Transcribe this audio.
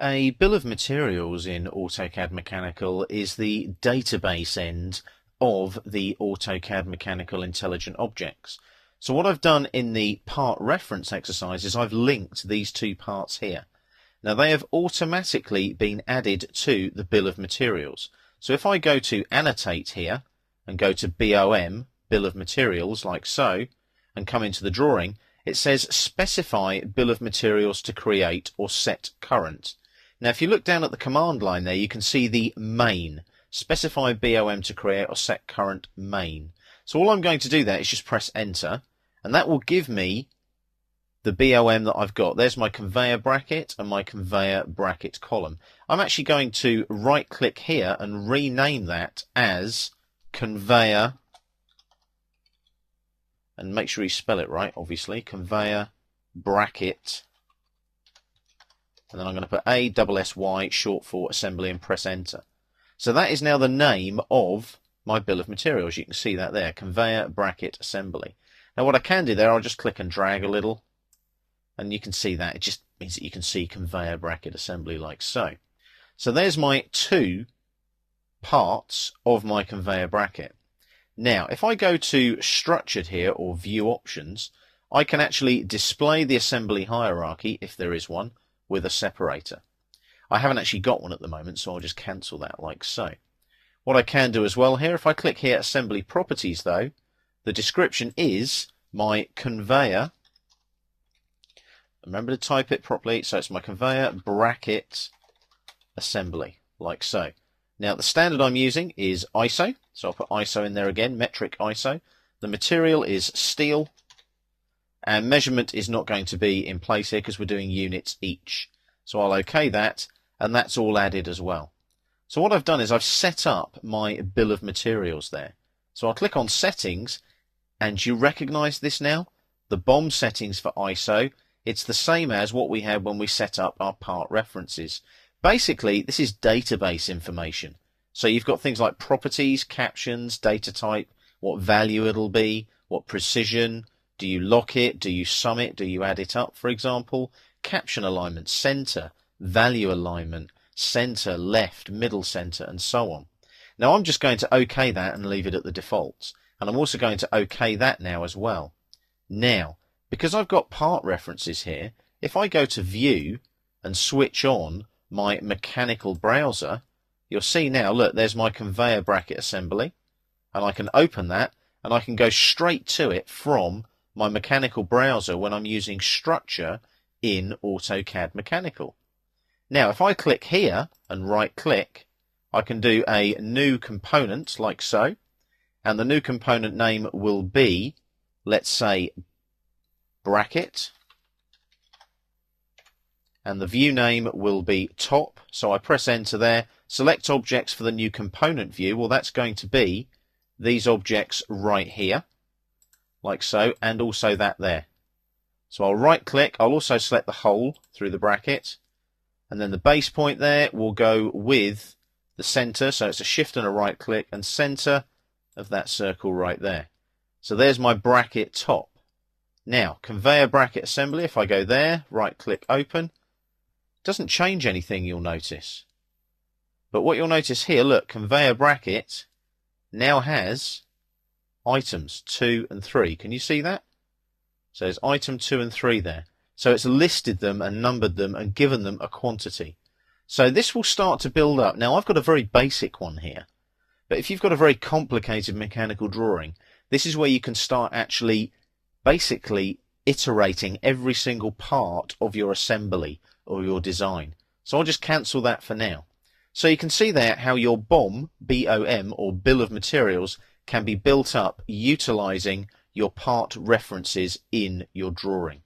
A bill of materials in AutoCAD Mechanical is the database end of the AutoCAD Mechanical Intelligent Objects. So what I've done in the part reference exercise is I've linked these two parts here. Now they have automatically been added to the bill of materials. So if I go to annotate here and go to BOM, bill of materials, like so, and come into the drawing, it says specify bill of materials to create or set current. Now if you look down at the command line there, you can see the main. Specify BOM to create or set current main. So all I'm going to do there is just press enter, and that will give me the BOM that I've got. There's my conveyor bracket and my conveyor bracket column. I'm actually going to right click here and rename that as conveyor, and make sure you spell it right, obviously, conveyor bracket, and then I'm going to put ASSY short for assembly and press enter. So that is now the name of my bill of materials. You can see that there, conveyor bracket assembly. Now what I can do there, I'll just click and drag a little, and you can see that. It just means that you can see conveyor bracket assembly like so. So there's my two parts of my conveyor bracket. Now if I go to structured here or view options, I can actually display the assembly hierarchy, if there is one, with a separator. I haven't actually got one at the moment, so I'll just cancel that like so. What I can do as well here, if I click here assembly properties though, the description is my conveyor. Remember to type it properly, so it's my conveyor bracket assembly, like so. Now the standard I'm using is ISO, so I'll put ISO in there again, metric ISO. The material is steel, and measurement is not going to be in place here because we're doing units each. So I'll OK that, and that's all added as well. So what I've done is I've set up my bill of materials there. So I'll click on settings, and you recognise this now? The BOM settings for ISO, it's the same as what we had when we set up our part references. Basically, this is database information. So you've got things like properties, captions, data type, what value it'll be, what precision, do you lock it, do you sum it, do you add it up, for example, caption alignment, center, value alignment, center, left, middle center, and so on. Now I'm just going to OK that and leave it at the defaults. And I'm also going to OK that now as well. Now, because I've got part references here, if I go to view and switch on my mechanical browser, you'll see now, look, there's my conveyor bracket assembly, and I can open that and I can go straight to it from my mechanical browser when I'm using structure in AutoCAD Mechanical. Now if I click here and right click, I can do a new component like so, and the new component name will be, let's say, bracket, and the view name will be top. So I press enter there, select objects for the new component view. Well, that's going to be these objects right here, like so, and also that there. So I'll right click, I'll also select the hole through the bracket, and then the base point there will go with the center, so it's a shift and a right click, and center of that circle right there. So there's my bracket top. Now, conveyor bracket assembly, if I go there, right click open, doesn't change anything, you'll notice. But what you'll notice here, look, conveyor bracket now has items 2 and 3. Can you see that? So there's item 2 and 3 there. So it's listed them and numbered them and given them a quantity. So this will start to build up. Now I've got a very basic one here, but if you've got a very complicated mechanical drawing, this is where you can start actually basically iterating every single part of your assembly or your design. So I'll just cancel that for now. So you can see there how your BOM, B-O-M, or bill of materials can be built up utilizing your part references in your drawing.